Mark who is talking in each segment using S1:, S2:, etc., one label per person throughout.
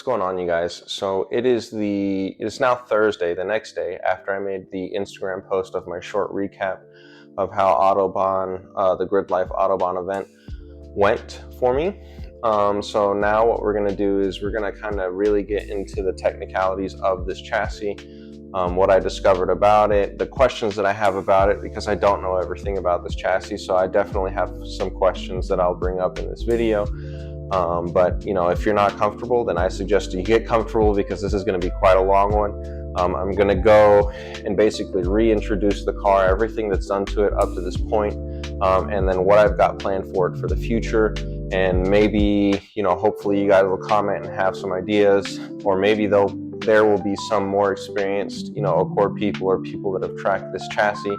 S1: going on, you guys? So it's now Thursday, the next day after I made the Instagram post of my short recap of how Autobahn, the Gridlife Autobahn event went for me. So now what we're gonna do is we're gonna kind of really get into the technicalities of this chassis, what I discovered about it, the questions that I have about it, because I don't know everything about this chassis. So I definitely have some questions that I'll bring up in this video. But if you're not comfortable, then I suggest you get comfortable, because this is going to be quite a long one. I'm going to go and basically reintroduce the car, everything that's done to it up to this point, and then what I've got planned for it for the future. And maybe, hopefully you guys will comment and have some ideas, or maybe there will be some more experienced, Accord people or people that have tracked this chassis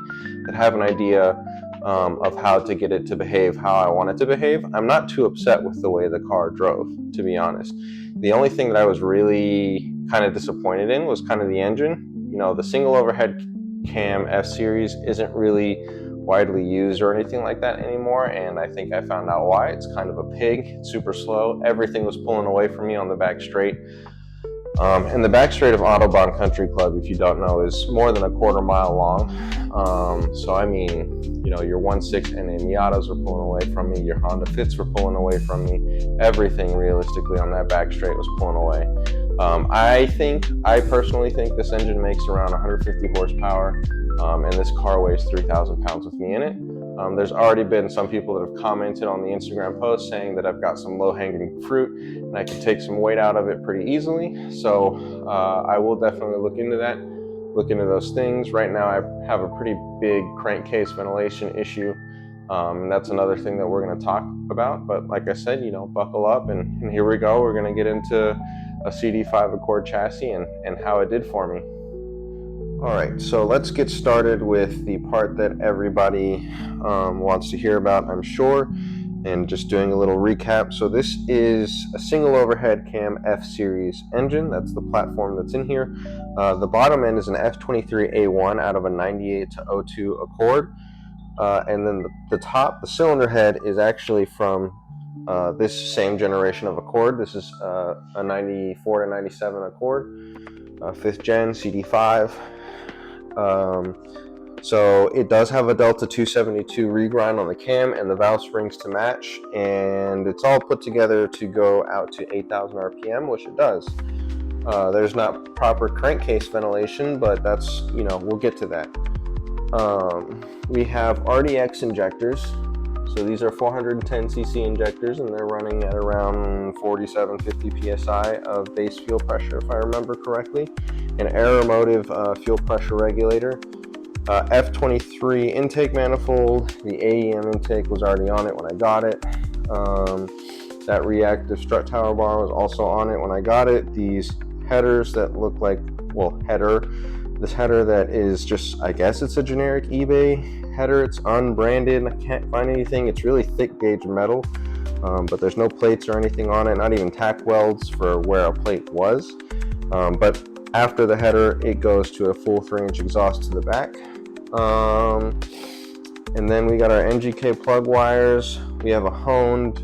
S1: that have an idea of how to get it to behave how I want it to behave. I'm not too upset with the way the car drove, to be honest. The only thing that I was really kind of disappointed in was kind of the engine. The single overhead cam F-Series isn't really widely used or anything like that anymore, and I think I found out why. It's kind of a pig. It's super slow. Everything was pulling away from me on the back straight. And the back straight of Autobahn Country Club, if you don't know, is more than a quarter mile long. So I mean, your 1.6 NA Miatas were pulling away from me, your Honda Fits were pulling away from me. Everything realistically on that back straight was pulling away. I personally think this engine makes around 150 horsepower, and this car weighs 3,000 pounds with me in it. There's already been some people that have commented on the Instagram post saying that I've got some low-hanging fruit and I can take some weight out of it pretty easily. So I will definitely look into that, look into those things. Right now I have a pretty big crankcase ventilation issue, and that's another thing that we're going to talk about. But like I said, buckle up, and here we go. We're going to get into a CD5 Accord chassis and how it did for me. All right, so let's get started with the part that everybody wants to hear about, I'm sure, and just doing a little recap. So this is a single overhead cam F-Series engine. That's the platform that's in here. The bottom end is an F23A1 out of a 98 to 02 Accord. And then the top, the cylinder head, is actually from this same generation of Accord. This is a 94 to 97 Accord, 5th gen CD5. So it does have a Delta 272 regrind on the cam and the valve springs to match, and it's all put together to go out to 8,000 RPM, which it does. There's not proper crankcase ventilation, but that's, we'll get to that. We have RDX injectors. So these are 410cc injectors, and they're running at around 47-50 psi of base fuel pressure, if I remember correctly. An Aeromotive fuel pressure regulator. F23 intake manifold. The AEM intake was already on it when I got it. That reactive strut tower bar was also on it when I got it. These headers that look like, this header that is just, I guess it's a generic eBay header. It's unbranded. I can't find anything. It's really thick gauge metal, but there's no plates or anything on it, not even tack welds for where a plate was. But after the header, it goes to a full 3-inch exhaust to the back. And then we got our NGK plug wires. We have a honed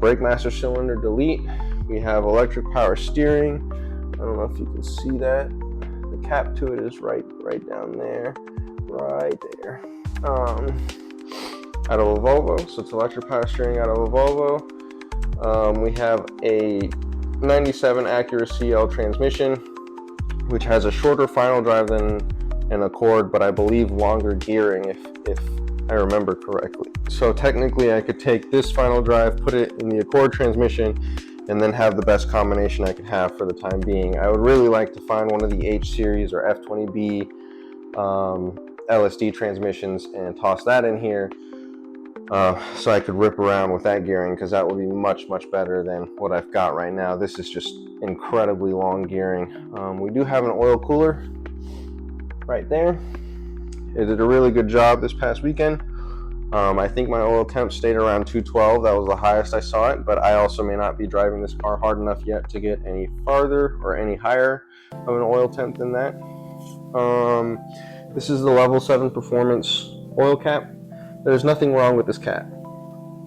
S1: brake master cylinder delete. We have electric power steering. I don't know if you can see that. The cap to it is right down there, right there. Out of a Volvo, so it's electric power steering out of a Volvo. We have a 97 Acura CL transmission, which has a shorter final drive than an Accord, but I believe longer gearing, if I remember correctly. So technically I could take this final drive, put it in the Accord transmission, and then have the best combination I could have for the time being. I would really like to find one of the H-Series or F20B LSD transmissions and toss that in here, so I could rip around with that gearing, because that would be much better than what I've got right now. This is just incredibly long gearing. We do have an oil cooler right there. It did a really good job this past weekend. I think my oil temp stayed around 212. That was the highest I saw it, but I also may not be driving this car hard enough yet to get any farther or any higher of an oil temp than that. This is the Level 7 Performance oil cap. There's nothing wrong with this cap.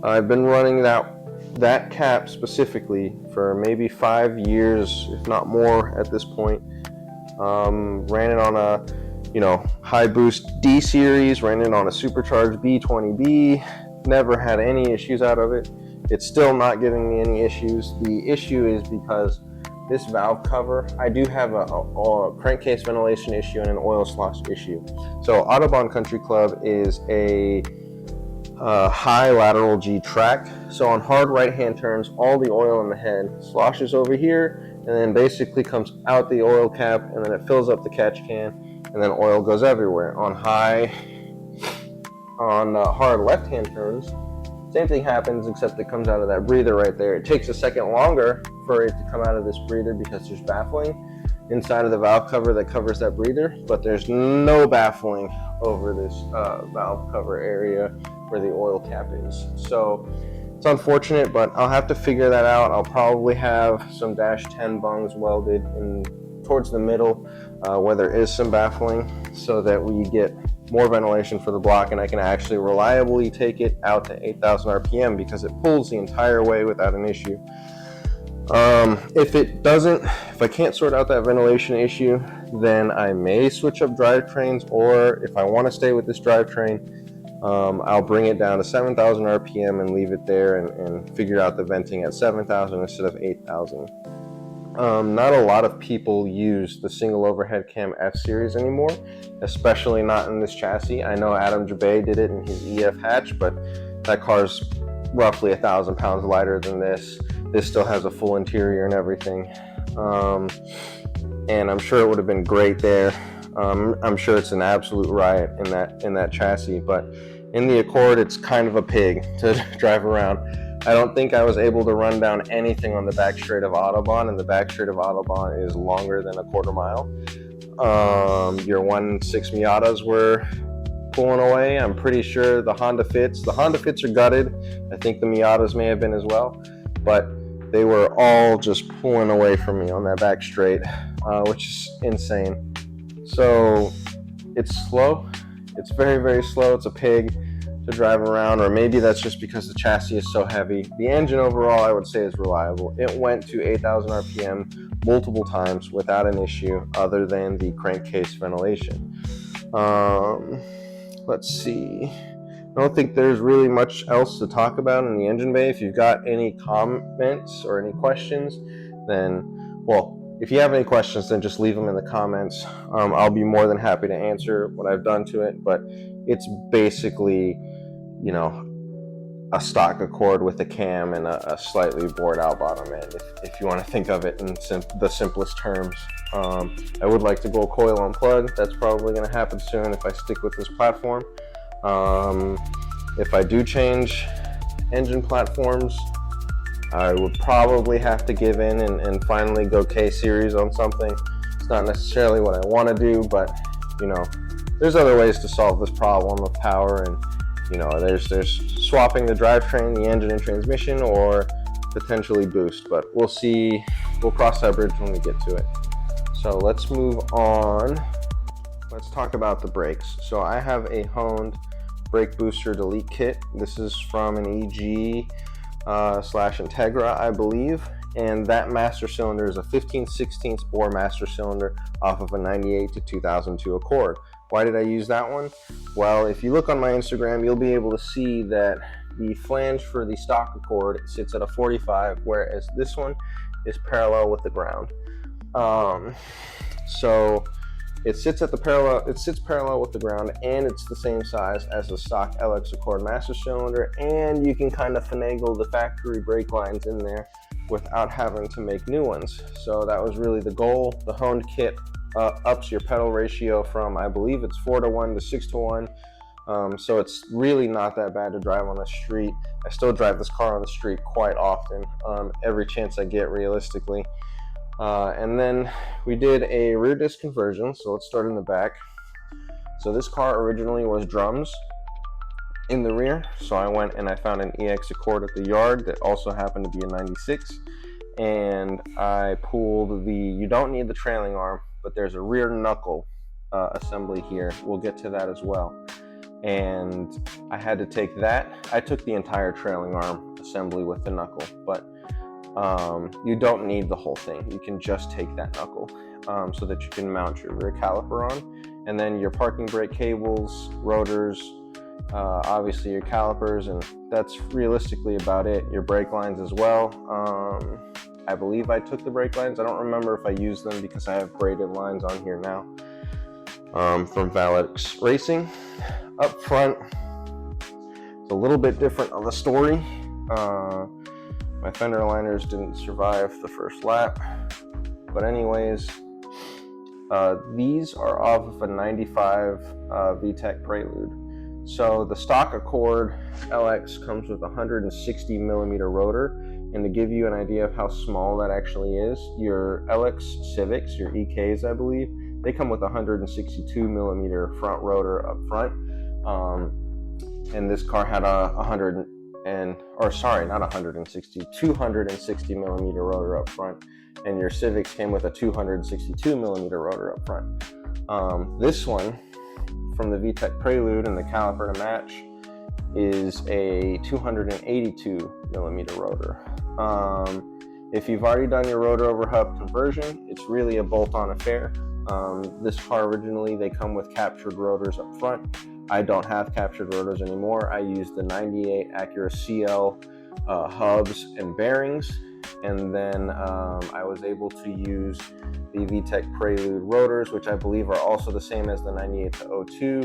S1: I've been running that that cap specifically for maybe 5 years, if not more at this point. Ran it on a high boost D series, ran it on a supercharged B20B, never had any issues out of it. It's still not giving me any issues. The issue is because this valve cover, I do have a crankcase ventilation issue and an oil slosh issue. So Autobahn Country Club is a high lateral G track. So on hard right-hand turns, all the oil in the head sloshes over here and then basically comes out the oil cap, and then it fills up the catch can, and then oil goes everywhere. On hard left-hand turns, same thing happens, except it comes out of that breather right there. It takes a second longer for it to come out of this breather because there's baffling inside of the valve cover that covers that breather, but there's no baffling over this valve cover area where the oil cap is. So it's unfortunate, but I'll have to figure that out. I'll probably have some -10 bungs welded in towards the middle where there is some baffling, so that we get more ventilation for the block, and I can actually reliably take it out to 8,000 RPM because it pulls the entire way without an issue. If I can't sort out that ventilation issue, then I may switch up drivetrains, or if I want to stay with this drivetrain, I'll bring it down to 7,000 RPM and leave it there and figure out the venting at 7,000 instead of 8,000. Not a lot of people use the single overhead cam F series anymore, especially not in this chassis. I know Adam Jabay did it in his EF hatch, but that car's roughly 1,000 pounds lighter than this. This still has a full interior and everything. And I'm sure it would have been great there. I'm sure it's an absolute riot in that chassis, but in the Accord, it's kind of a pig to drive around. I don't think I was able to run down anything on the back straight of Autobahn, and the back straight of Autobahn is longer than a quarter mile. Your 1.6 Miatas were pulling away. I'm pretty sure the Honda Fits are gutted. I think the Miatas may have been as well, but they were all just pulling away from me on that back straight, which is insane. So it's slow. It's very, very slow. It's a pig to drive around, or maybe that's just because the chassis is so heavy. The engine overall, I would say, is reliable. It went to 8,000 RPM multiple times without an issue other than the crankcase ventilation. Let's see. I don't think there's really much else to talk about in the engine bay. If you've got any comments or any questions, if you have any questions, then just leave them in the comments. I'll be more than happy to answer what I've done to it, but it's basically, a stock Accord with a cam and a slightly bored out bottom end, if you want to think of it in the simplest terms. I would like to go coil unplug. That's probably going to happen soon if I stick with this platform. If I do change engine platforms, I would probably have to give in and finally go K-series on something. It's not necessarily what I want to do, but there's other ways to solve this problem of power, and there's swapping the drivetrain, the engine and transmission, or potentially boost, but we'll see. We'll cross that bridge when we get to it. So let's move on. Let's talk about the brakes. So I have a honed brake booster delete kit. This is from an EG slash Integra, I believe, and that master cylinder is a 15/16 bore master cylinder off of a 98 to 2002 Accord. Why did I use that one? Well, if you look on my Instagram, you'll be able to see that the flange for the stock Accord sits at a 45, whereas this one is parallel with the ground. So it sits parallel with the ground, and it's the same size as the stock LX Accord master cylinder, and you can kind of finagle the factory brake lines in there without having to make new ones. So that was really the goal. The honed kit ups your pedal ratio from, I believe it's 4:1 to 6:1. So it's really not that bad to drive on the street. I still drive this car on the street quite often, every chance I get realistically. And then we did a rear disc conversion, so let's start in the back. So this car originally was drums in the rear, so I went and I found an EX Accord at the yard that also happened to be a 96, and I pulled you don't need the trailing arm, but there's a rear knuckle assembly here. We'll get to that as well. and I had to take that. I took the entire trailing arm assembly with the knuckle, but you don't need the whole thing. You can just take that knuckle so that you can mount your rear caliper on, and then your parking brake cables, rotors, obviously your calipers, and that's realistically about it. Your brake lines as well. I believe I took the brake lines. I don't remember if I used them because I have braided lines on here now from Valix Racing. Up front, it's a little bit different of a story. My fender liners didn't survive the first lap, but anyways, these are off of a 95 VTEC Prelude. So the stock Accord LX comes with a 160 millimeter rotor, and to give you an idea of how small that actually is, your LX Civics, your EKs I believe, they come with a 162 millimeter front rotor up front, and this car had a 260 millimeter rotor up front, and your Civics came with a 262 millimeter rotor up front. This one from the VTEC Prelude and the caliper to match is a 282 millimeter rotor. If you've already done your rotor over hub conversion, it's really a bolt-on affair. This car originally, they come with captured rotors up front. I don't have captured rotors anymore. I use the 98 Acura CL hubs and bearings, and then I was able to use the VTEC Prelude rotors, which I believe are also the same as the 98 to 02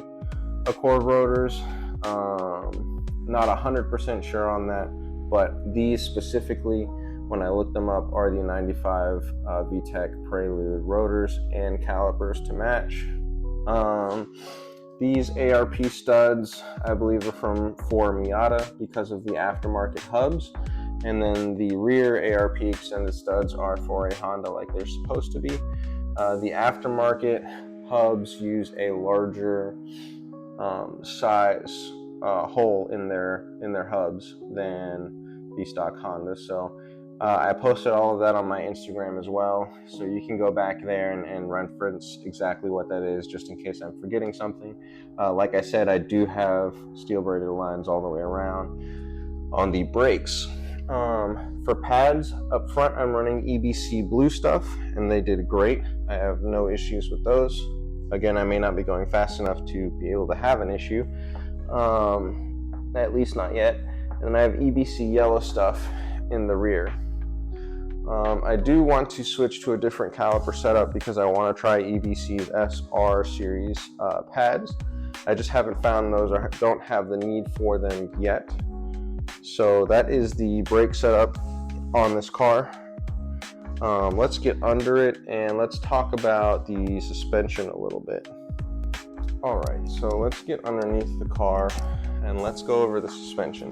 S1: Accord rotors. Not 100% sure on that, but these specifically, when I looked them up, are the 95 VTEC Prelude rotors and calipers to match. These ARP studs, I believe, are from Miata because of the aftermarket hubs. And then the rear ARP extended studs are for a Honda like they're supposed to be. The aftermarket hubs use a larger size hole in their hubs than the stock Honda. So I posted all of that on my Instagram as well, so you can go back there and reference exactly what that is, just in case I'm forgetting something. Like I said, I do have steel braided lines all the way around on the brakes. For pads up front, I'm running EBC blue stuff, and they did great. I have no issues with those. Again, I may not be going fast enough to be able to have an issue, at least not yet. And then I have EBC yellow stuff in the rear. I do want to switch to a different caliper setup because I want to try EBC's SR series pads. I just haven't found those or don't have the need for them yet. So that is the brake setup on this car. Let's get under it and let's talk about the suspension a little bit. Alright, so let's get underneath the car and let's go over the suspension.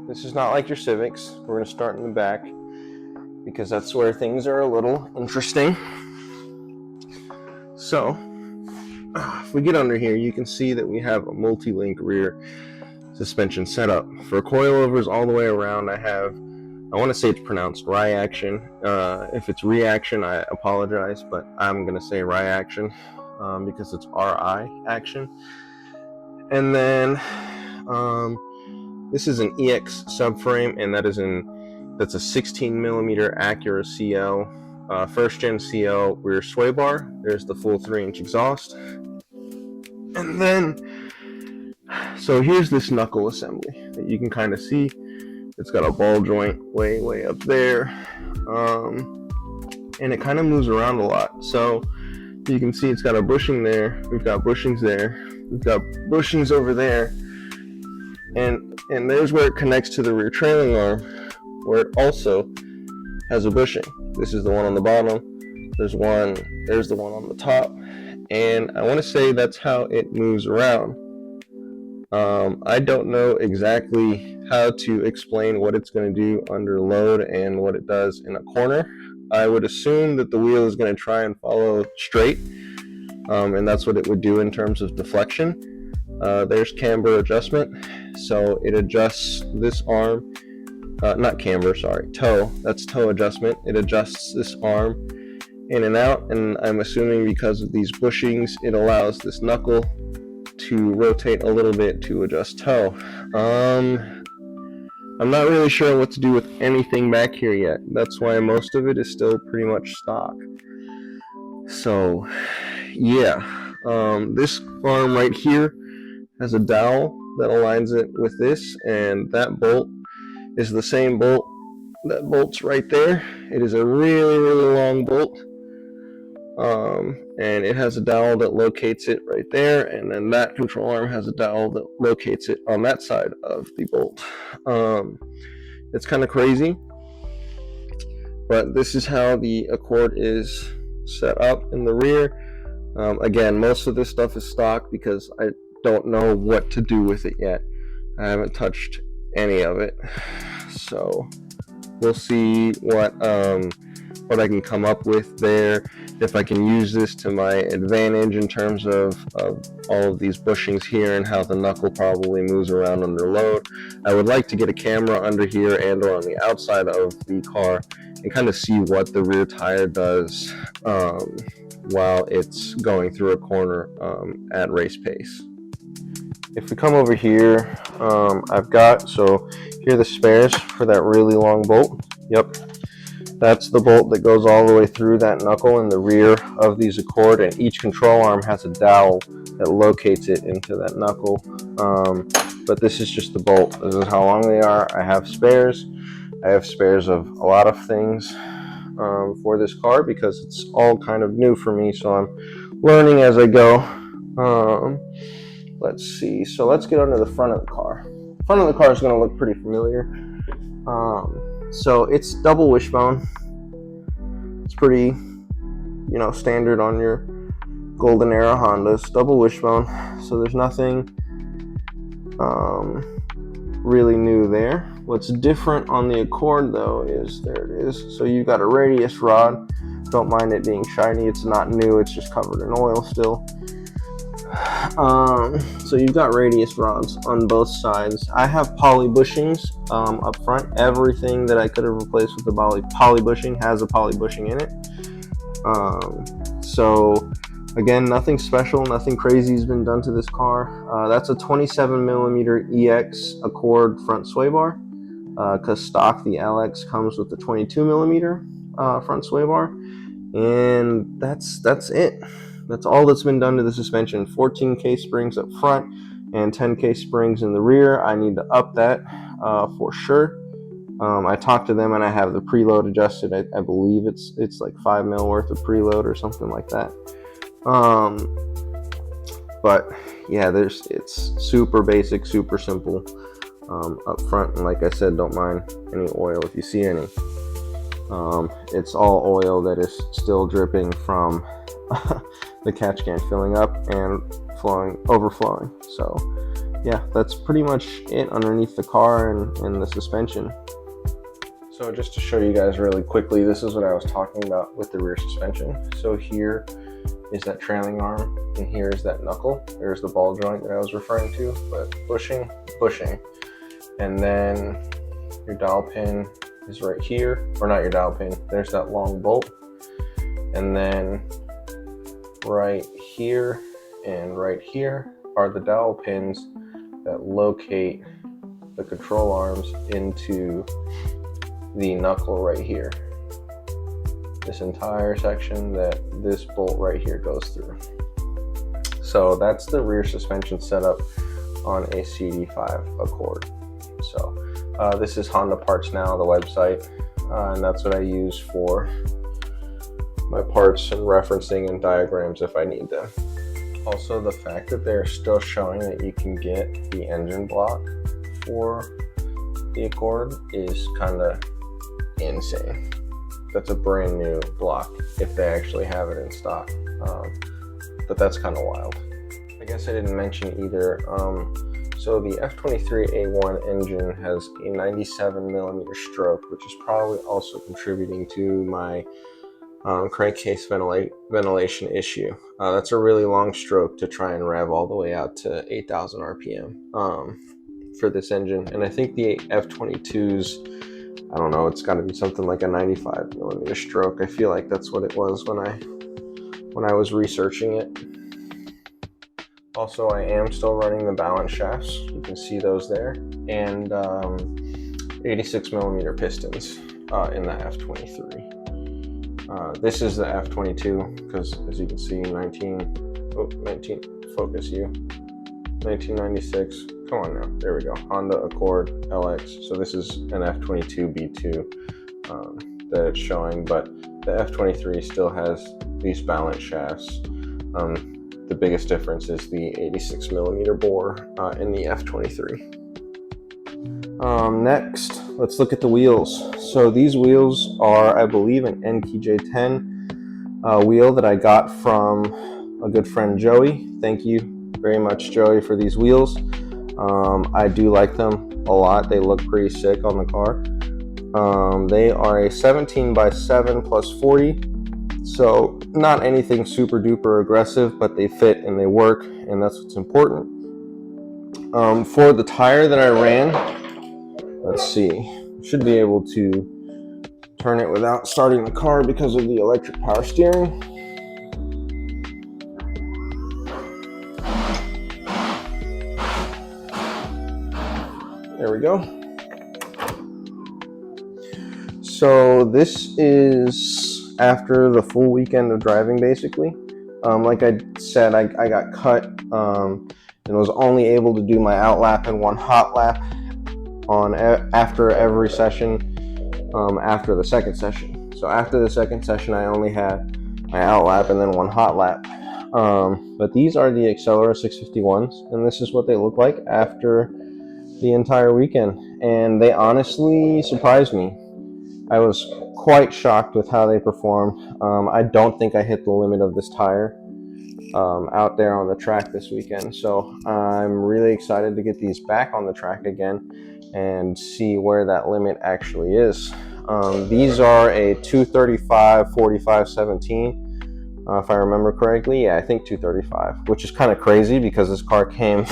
S1: This is not like your Civics. We're going to start in the back because that's where things are a little interesting. So, if we get under here, you can see that we have a multi-link rear suspension setup. For coilovers all the way around, I want to say it's pronounced Reaction. If it's Reaction, I apologize, but I'm going to say Reaction because it's RI action. And then this is an EX subframe, and that's a 16 millimeter Acura CL, first gen CL rear sway bar. There's the full 3-inch exhaust. And then, so here's this knuckle assembly that you can kind of see. It's got a ball joint way up there, and it kind of moves around a lot. So you can see it's got a bushing there. We've got bushings there. We've got bushings over there, and there's where it connects to the rear trailing arm, where it also has a bushing. This is the one on the bottom. There's the one on the top, and I want to say that's how it moves around. I don't know exactly how to explain what it's going to do under load and what it does in a corner. I would assume that the wheel is going to try and follow straight, and that's what it would do in terms of deflection. There's camber adjustment, so it adjusts this arm, not camber, sorry, toe. That's toe adjustment. It adjusts this arm in and out, and I'm assuming because of these bushings, it allows this knuckle to rotate a little bit to adjust tow. I'm not really sure what to do with anything back here yet. That's why most of it is still pretty much stock. So, yeah. This arm right here has a dowel that aligns it with this, and that bolt is the same bolt that bolts right there. It is a really, really long bolt. And it has a dowel that locates it right there, and then that control arm has a dowel that locates it on that side of the bolt. It's kind of crazy, but this is how the Accord is set up in the rear. Again, most of this stuff is stock because I don't know what to do with it yet. I haven't touched any of it, so we'll see what I can come up with there, if I can use this to my advantage in terms of all of these bushings here and how the knuckle probably moves around under load. I would like to get a camera under here and or on the outside of the car and kind of see what the rear tire does while it's going through a corner at race pace. If we come over here, I've got, so here are the spares for that really long bolt. Yep, that's the bolt that goes all the way through that knuckle in the rear of these Accord, and each control arm has a dowel that locates it into that knuckle. But this is just the bolt. This is how long they are. I have spares. I have spares of a lot of things for this car because it's all kind of new for me, so I'm learning as I go. Let's see. So let's get under the front of the car. The front of the car is going to look pretty familiar. So it's double wishbone. It's pretty, standard on your golden era Hondas. Double wishbone. So there's nothing really new there. What's different on the Accord though is, there it is. So you've got a radius rod. Don't mind it being shiny. It's not new. It's just covered in oil still. So you've got radius rods on both sides. I have poly bushings up front. Everything that I could have replaced with the poly bushing has a poly bushing in it. So again, nothing special, nothing crazy has been done to this car. That's a 27mm EX Accord front sway bar, because stock the LX comes with the 22mm front sway bar, and that's it. That's all that's been done to the suspension. 14K springs up front and 10K springs in the rear. I need to up that for sure. I talked to them and I have the preload adjusted. I believe it's like 5 mil worth of preload or something like that. But yeah, it's super basic, super simple up front. And like I said, don't mind any oil if you see any. It's all oil that is still dripping from the catch can filling up and overflowing. So yeah, that's pretty much it underneath the car and the suspension. So just to show you guys really quickly, this is what I was talking about with the rear suspension. So here is that trailing arm, and here is that knuckle. There's the ball joint that I was referring to, but bushing. And then your dowel pin is right here, or not your dowel pin, there's that long bolt. And then right here and right here are the dowel pins that locate the control arms into the knuckle right here. This entire section that this bolt right here goes through. So that's the rear suspension setup on a CD5 Accord. So this is Honda Parts Now, the website, and that's what I use for my parts and referencing and diagrams if I need them. Also, the fact that they're still showing that you can get the engine block for the Accord is kind of insane. That's a brand new block if they actually have it in stock, but that's kind of wild. I guess I didn't mention either, so the F23A1 engine has a 97mm stroke, which is probably also contributing to my crankcase ventilation issue. That's a really long stroke to try and rev all the way out to 8,000 RPM for this engine. And I think the F22's, I don't know, it's got to be something like a 95mm stroke. I feel like that's what it was when I was researching it. Also, I am still running the balance shafts. You can see those there, and 86 millimeter pistons in the F23. This is the F22 because, as you can see, 19 focus you, 1996. Come on now, there we go. Honda Accord LX. So this is an F22 B2 that it's showing, but the F23 still has these balance shafts. The biggest difference is the 86 millimeter bore in the F23. Next, let's look at the wheels. So these wheels are, I believe, an NTJ10 wheel that I got from a good friend, Joey. Thank you very much, Joey, for these wheels. I do like them a lot. They look pretty sick on the car. They are a 17x7 plus 40. So not anything super duper aggressive, but they fit and they work, and that's what's important. For the tire that I ran, let's see, should be able to turn it without starting the car because of the electric power steering. There we go. So this is after the full weekend of driving, basically. Like I said, I got cut and was only able to do my out lap and one hot lap after every session after the second session. So after the second session, I only had my out lap and then one hot lap. But these are the Accelera 651s, and this is what they look like after the entire weekend. And they honestly surprised me. I was quite shocked with how they performed. I don't think I hit the limit of this tire out there on the track this weekend. So I'm really excited to get these back on the track again and see where that limit actually is. These are a 235 45 17, if I remember correctly. Yeah, I think 235, which is kind of crazy because this car came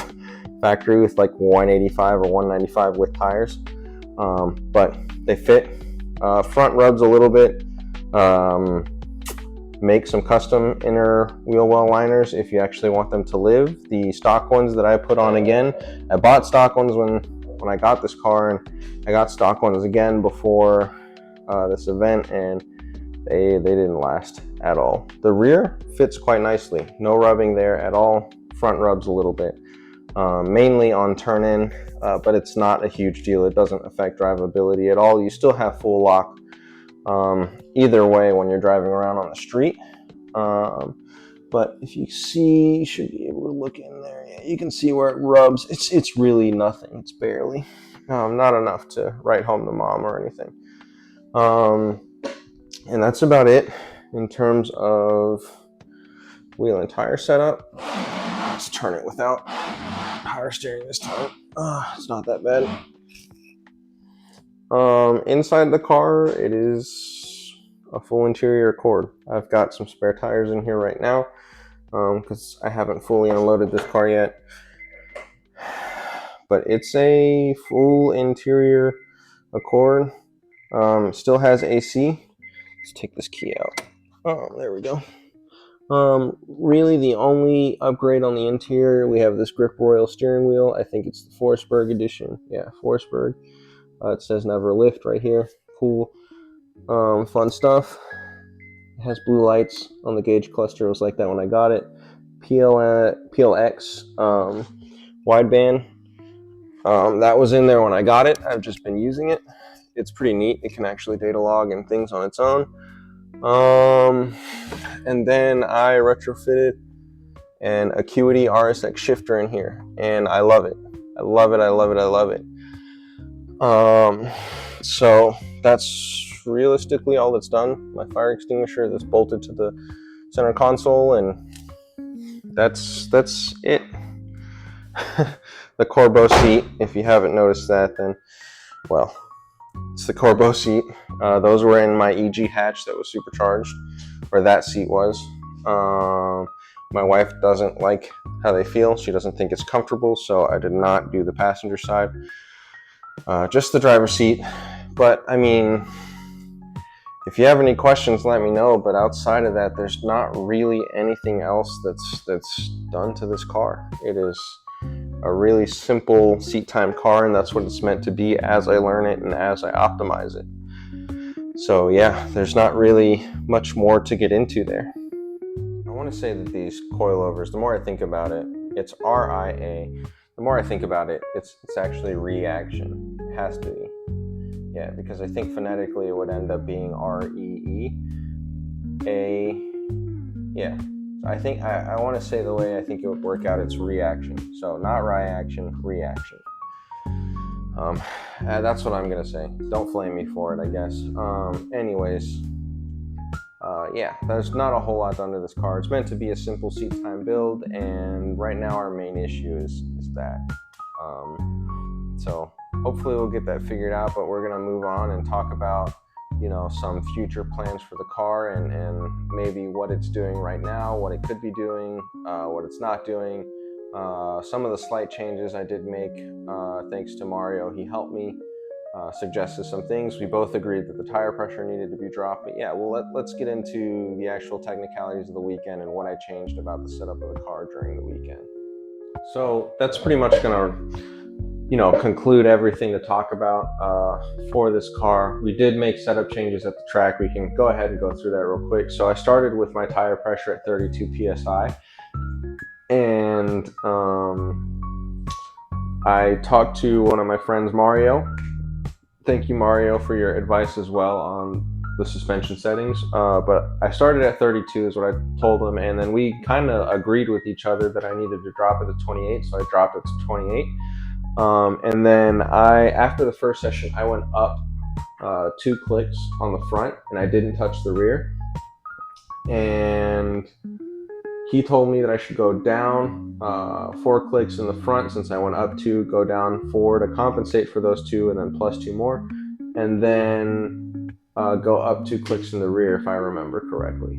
S1: factory with like 185 or 195 with tires, but they fit. Front rubs a little bit. Make some custom inner wheel well liners if you actually want them to live. The stock ones that I put on again, I bought stock ones when I got this car, and I got stock ones again before this event, and they didn't last at all. The rear fits quite nicely, no rubbing there at all. Front rubs a little bit, mainly on turn in, but it's not a huge deal. It doesn't affect drivability at all. You still have full lock either way when you're driving around on the street. But if you see, you should be able to look in there. Yeah, you can see where it rubs. It's really nothing. It's barely, not enough to write home to mom or anything. And that's about it in terms of wheel and tire setup. Let's turn it without power steering this time. It's not that bad. Inside the car, it is a full interior Accord. I've got some spare tires in here right now because I haven't fully unloaded this car yet. But it's a full interior Accord. Still has AC. Let's take this key out. Oh, there we go. Really the only upgrade on the interior, we have this Grip Royal steering wheel. I think it's the Forsberg edition. Yeah, Forsberg. It says never lift right here. Cool. Fun stuff. It has blue lights on the gauge cluster. It was like that when I got it. PLX wideband. That was in there when I got it. I've just been using it. It's pretty neat. It can actually data log and things on its own. And then I retrofitted an Acuity RSX shifter in here, and I love it. I love it. I love it. I love it. So that's realistically all that's done. My fire extinguisher that's bolted to the center console, and that's it. The Corbeau seat, if you haven't noticed that, then, well, it's the Corbeau seat. Those were in my EG hatch that was supercharged, where that seat was. My wife doesn't like how they feel. She doesn't think it's comfortable, so I did not do the passenger side. Just the driver's seat. But, I mean, If you have any questions, let me know. But outside of that, there's not really anything else that's done to this car. It is a really simple seat time car, and that's what it's meant to be as I learn it and as I optimize it. So yeah, there's not really much more to get into there. I want to say that these coilovers, the more I think about it, it's RIA. The more I think about it, it's actually reaction. It has to be. Yeah, because I think phonetically it would end up being REE. Yeah. So I think I want to say the way I think it would work out, it's reaction. So not reaction, reaction. That's what I'm gonna say. Don't flame me for it, I guess. Anyways, yeah, there's not a whole lot done to this car. It's meant to be a simple seat time build, and right now our main issue is that. So hopefully we'll get that figured out, but we're gonna move on and talk about, you know, some future plans for the car and maybe what it's doing right now, what it could be doing, what it's not doing. Some of the slight changes I did make, thanks to Mario. He helped me, suggested some things. We both agreed that the tire pressure needed to be dropped. But yeah, well, let's get into the actual technicalities of the weekend and what I changed about the setup of the car during the weekend. So that's pretty much gonna, you know, conclude everything to talk about for this car. We did make setup changes at the track. We can go ahead and go through that real quick. So I started with my tire pressure at 32 psi, and I talked to one of my friends, Mario. Thank you, Mario, for your advice as well on the suspension settings. But I started at 32 is what I told him, and then we kind of agreed with each other that I needed to drop it to 28, so I dropped it to 28. And then after the first session, I went up 2 clicks on the front, and I didn't touch the rear. And he told me that I should go down 4 clicks in the front since I went up 2, go down 4 to compensate for those 2, and then plus 2 more, and then go up 2 clicks in the rear if I remember correctly.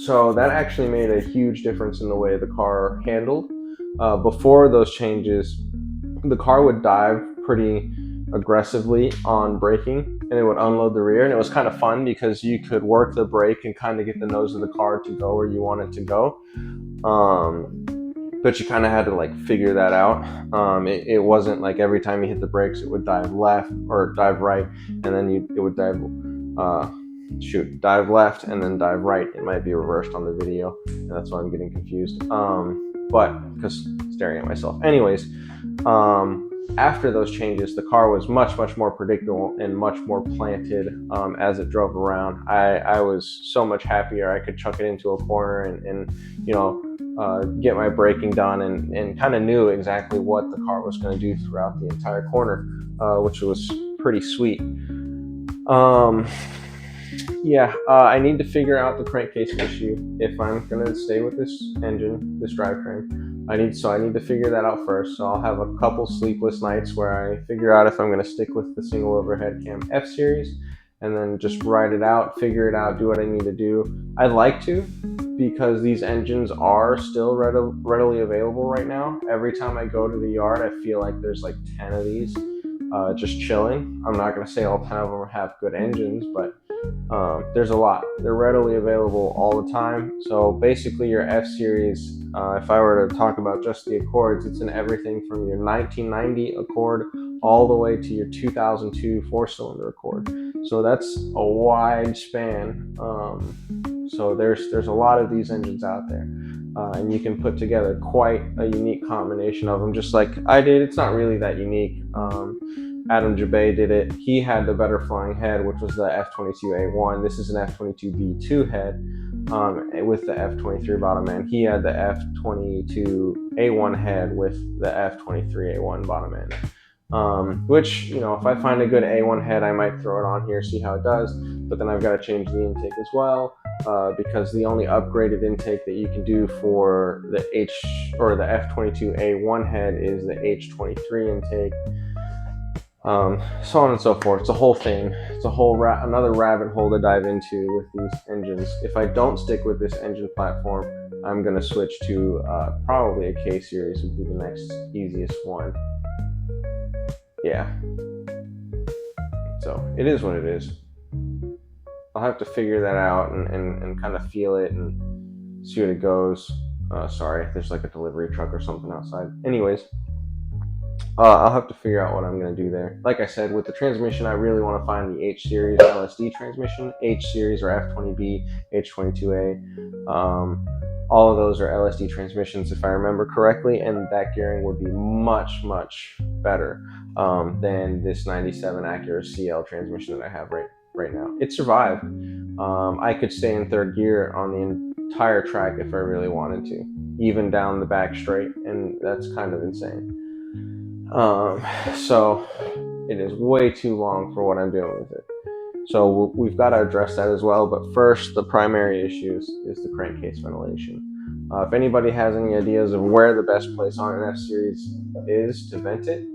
S1: So that actually made a huge difference in the way the car handled. Before those changes, the car would dive pretty aggressively on braking, and it would unload the rear, and it was kind of fun because you could work the brake and kind of get the nose of the car to go where you want it to go. But you kind of had to like figure that out. It wasn't like every time you hit the brakes it would dive left or dive right, and then it would dive left and then dive right. It might be reversed on the video, and that's why I'm getting confused. But because staring at myself. Anyways, after those changes, the car was much more predictable and much more planted as it drove around. I was so much happier. I could chuck it into a corner and you know, get my braking done and kind of knew exactly what the car was going to do throughout the entire corner, which was pretty sweet. Yeah, I need to figure out the crankcase issue if I'm going to stay with this engine, this drivetrain. I need to figure that out first. So I'll have a couple sleepless nights where I figure out if I'm going to stick with the single overhead cam F series and then just ride it out, figure it out, do what I need to do. I'd like to, because these engines are still readily available right now. Every time I go to the yard, I feel like there's like 10 of these just chilling. I'm not going to say all 10 of them have good engines, but there's a lot. They're readily available all the time. So basically your F series, if I were to talk about just the Accords, it's in everything from your 1990 Accord all the way to your 2002 4-cylinder Accord. So that's a wide span. So there's a lot of these engines out there, and you can put together quite a unique combination of them, just like I did. It's not really that unique. Adam Jabay did it. He had the better flying head, which was the F22A1. This is an F22B2 head with the F23 bottom end. He had the F22A1 head with the F23A1 bottom end. Which, you know, if I find a good A1 head, I might throw it on here, see how it does. But then I've got to change the intake as well, because the only upgraded intake that you can do for the F22A1 head is the H23 intake. So on and so forth. It's a whole thing. It's a whole another rabbit hole to dive into with these engines. If I don't stick with this engine platform, I'm going to switch to probably a K series would be the next easiest one. Yeah. So it is what it is. I'll have to figure that out and kind of feel it and see what it goes. Sorry, there's like a delivery truck or something outside. Anyways, I'll have to figure out what I'm going to do there. Like I said, with the transmission, I really want to find the H series LSD transmission, H series or F20B, H22A. All of those are LSD transmissions, if I remember correctly, and that gearing would be much, much better than this 97 Acura CL transmission that I have right now. It survived. I could stay in third gear on the entire track if I really wanted to, even down the back straight, and that's kind of insane. So it is way too long for what I'm doing with it. So we've got to address that as well. But first, the primary issue is the crankcase ventilation. If anybody has any ideas of where the best place on an F-Series is to vent it,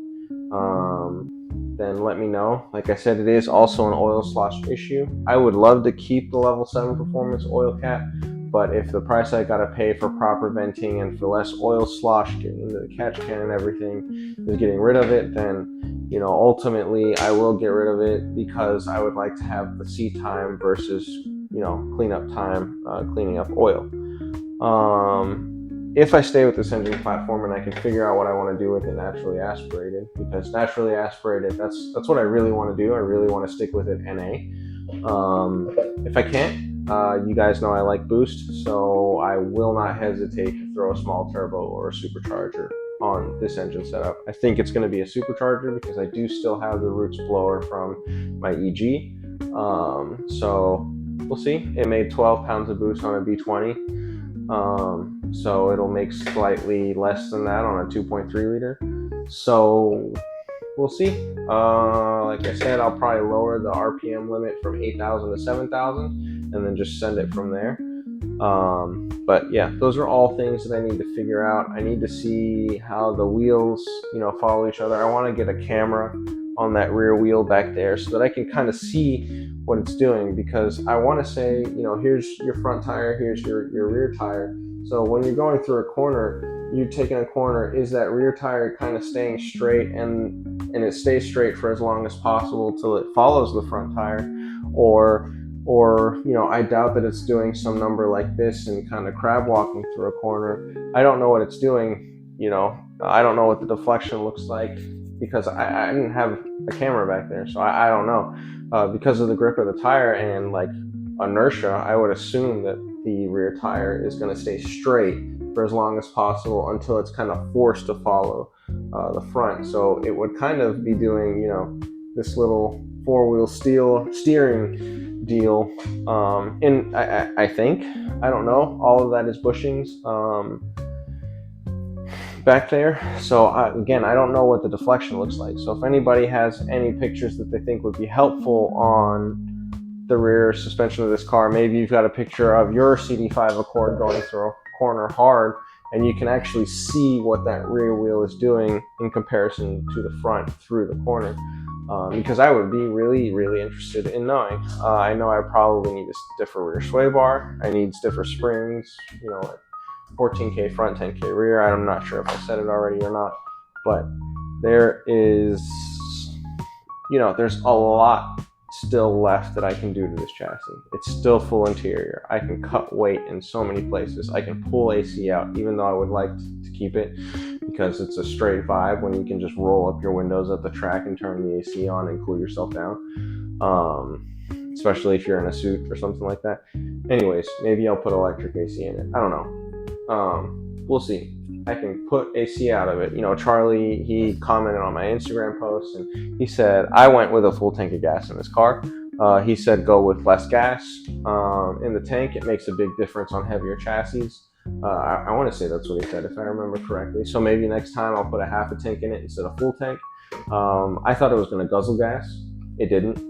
S1: then let me know. Like I said, it is also an oil slosh issue. I would love to keep the level 7 performance oil cap, but if the price I gotta pay for proper venting and for less oil slosh getting into the catch can and everything is getting rid of it, then ultimately I will get rid of it, because I would like to have the seat time versus cleanup time, cleaning up oil. If I stay with this engine platform and I can figure out what I want to do with it naturally aspirated, because naturally aspirated, that's what I really want to do. I really want to stick with it NA. If I can't, you guys know I like boost, so I will not hesitate to throw a small turbo or a supercharger on this engine setup. I think it's going to be a supercharger because I do still have the Roots blower from my EG. So we'll see. It made 12 pounds of boost on a B20. So it'll make slightly less than that on a 2.3 liter. So we'll see. Like I said, I'll probably lower the RPM limit from 8,000 to 7,000 and then just send it from there. But yeah, those are all things that I need to figure out. I need to see how the wheels, follow each other. I want to get a camera on that rear wheel back there so that I can kind of see what it's doing, because I want to say, here's your front tire, here's your rear tire. So when you're going through a corner, you're taking a corner, is that rear tire kind of staying straight and it stays straight for as long as possible till it follows the front tire, or I doubt that it's doing some number like this and kind of crab walking through a corner. I don't know what it's doing. I don't know what the deflection looks like, because I didn't have a camera back there, so I don't know. Because of the grip of the tire and like inertia, I would assume that the rear tire is going to stay straight for as long as possible until it's kind of forced to follow the front. So it would kind of be doing, this little four-wheel steering deal. And I think, I don't know, all of that is bushings back there. So again, I don't know what the deflection looks like. So if anybody has any pictures that they think would be helpful on the rear suspension of this car, maybe you've got a picture of your CD5 Accord going through a corner hard, and you can actually see what that rear wheel is doing in comparison to the front through the corner. Because I would be really, really interested in knowing. I know I probably need a stiffer rear sway bar. I need stiffer springs, 14K front, 10K rear. I'm not sure if I said it already or not, but there is, there's a lot still left that I can do to this chassis. It's still full interior. I can cut weight in so many places. I can pull AC out, even though I would like to keep it, because it's a straight vibe when you can just roll up your windows at the track and turn the AC on and cool yourself down. Especially if you're in a suit or something like that. Anyways, maybe I'll put electric AC in it. I don't know. We'll see. I can put AC out of it. Charlie, he commented on my Instagram post and he said, I went with a full tank of gas in this car. He said go with less gas in the tank. It makes a big difference on heavier chassis. I want to say that's what he said, if I remember correctly. So maybe next time I'll put a half a tank in it instead of full tank. I thought it was going to guzzle gas. It didn't.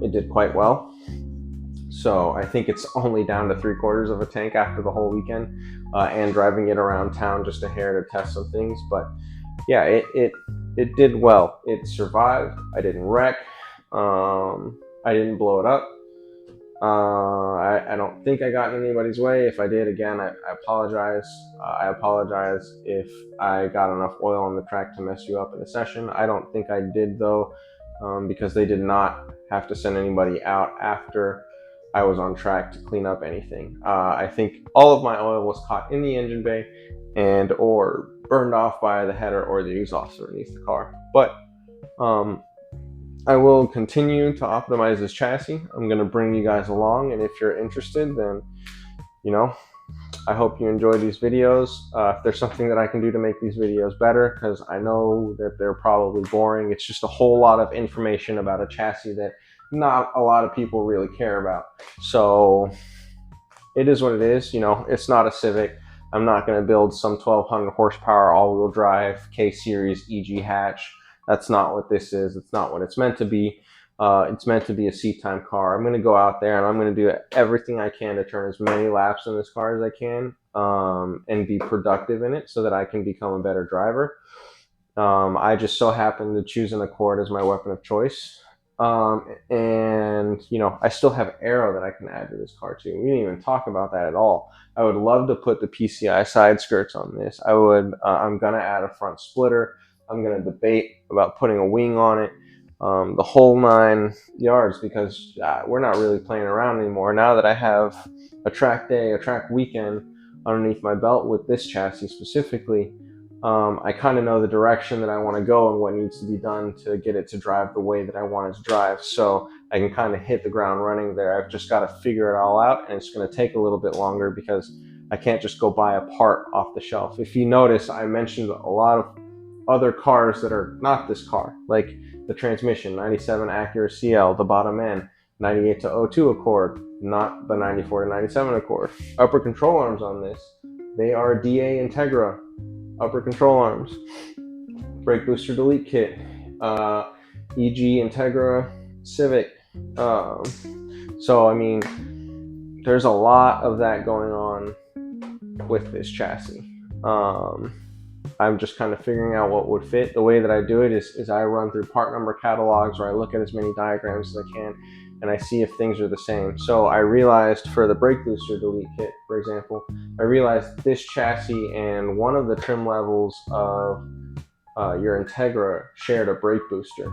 S1: It did quite well. So I think it's only down to 3/4 of a tank after the whole weekend and driving it around town just a hair to test some things. But yeah, it did well. It survived. I didn't wreck. I didn't blow it up. I don't think I got in anybody's way. If I did, again, I apologize. I apologize if I got enough oil on the track to mess you up in a session. I don't think I did, though. because they did not have to send anybody out after I was on track to clean up anything. I think all of my oil was caught in the engine bay and or burned off by the header or the exhaust underneath the car. But I will continue to optimize this chassis. I'm going to bring you guys along, and if you're interested, then I hope you enjoy these videos. If there's something that I can do to make these videos better, because I know that they're probably boring. It's just a whole lot of information about a chassis that not a lot of people really care about. So it is what it is. It's not a Civic. I'm not going to build some 1200 horsepower all-wheel drive K-Series EG hatch. That's not what this is. It's not what it's meant to be. It's meant to be a seat time car. I'm going to go out there and I'm going to do everything I can to turn as many laps in this car as I can, and be productive in it so that I can become a better driver. I just so happen to choose an Accord as my weapon of choice. And I still have aero that I can add to this car too. We didn't even talk about that at all. I would love to put the PCI side skirts on this. I'm gonna add a front splitter. I'm gonna debate about putting a wing on it, the whole 9 yards, because we're not really playing around anymore. Now that I have a track day, a track weekend underneath my belt with this chassis specifically, I kind of know the direction that I want to go and what needs to be done to get it to drive the way that I want it to drive. So I can kind of hit the ground running there. I've just got to figure it all out, and it's going to take a little bit longer because I can't just go buy a part off the shelf. If you notice, I mentioned a lot of other cars that are not this car, like the transmission, 97 Acura CL, the bottom end, 98 to 02 Accord, not the 94 to 97 Accord. Upper control arms on this, they are DA Integra upper control arms, brake booster delete kit, EG Integra Civic. So I mean, there's a lot of that going on with this chassis. I'm just kind of figuring out what would fit. The way that I do it is I run through part number catalogs, where I look at as many diagrams as I can, and I see if things are the same. So I realized for the brake booster delete kit, for example, I realized this chassis and one of the trim levels of your Integra shared a brake booster.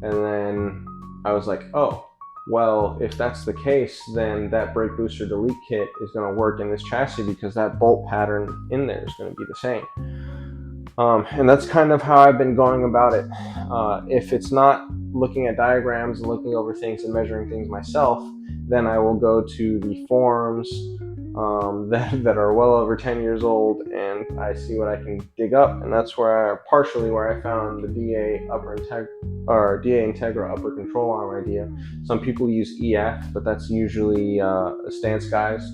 S1: And then I was like, oh, well, if that's the case, then that brake booster delete kit is going to work in this chassis because that bolt pattern in there is going to be the same. And that's kind of how I've been going about it. If it's not looking at diagrams and looking over things and measuring things myself, then I will go to the forums that are well over 10 years old, and I see what I can dig up, and that's partially where I found the DA Integra upper control arm idea. Some people use EF, but that's usually stance guys.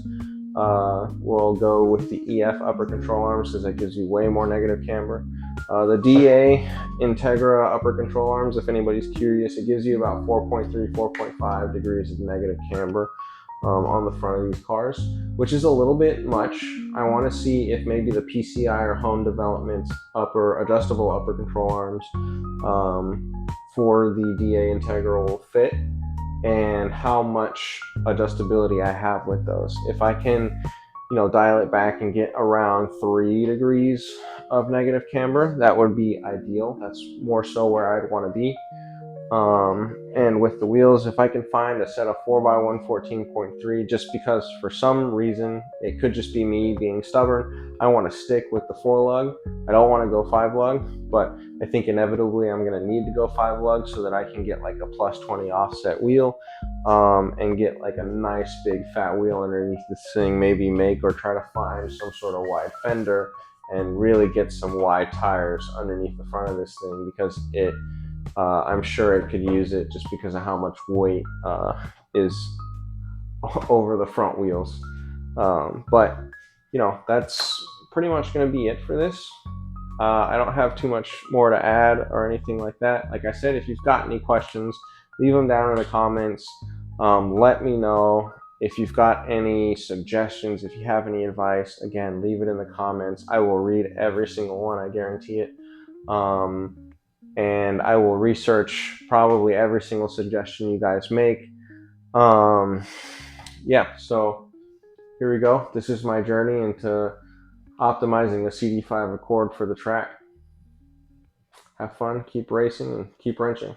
S1: We'll go with the EF upper control arms because that gives you way more negative camber. The DA Integra upper control arms, if anybody's curious, it gives you about 4.3, 4.5 degrees of negative camber on the front of these cars, which is a little bit much. I want to see if maybe the PCI or Home Development adjustable upper control arms for the DA Integra will fit, and how much adjustability I have with those. If I can, dial it back and get around 3 degrees of negative camber, that would be ideal. That's more so where I'd want to be. And with the wheels, if I can find a set of 4x1 14.3, just because for some reason, it could just be me being stubborn, I want to stick with the 4 lug. I don't want to go 5 lug, but I think inevitably I'm going to need to go 5 lug so that I can get like a plus 20 offset wheel, and get like a nice big fat wheel underneath this thing, maybe make or try to find some sort of wide fender and really get some wide tires underneath the front of this thing, because I'm sure it could use it just because of how much weight is over the front wheels. But that's pretty much going to be it for this. I don't have too much more to add or anything like that. Like I said, if you've got any questions, leave them down in the comments. Let me know. If you've got any suggestions, if you have any advice, again, leave it in the comments. I will read every single one, I guarantee it. And I will research probably every single suggestion you guys make. Yeah, so here we go. This is my journey into optimizing the CD5 Accord for the track. Have fun, keep racing, and keep wrenching.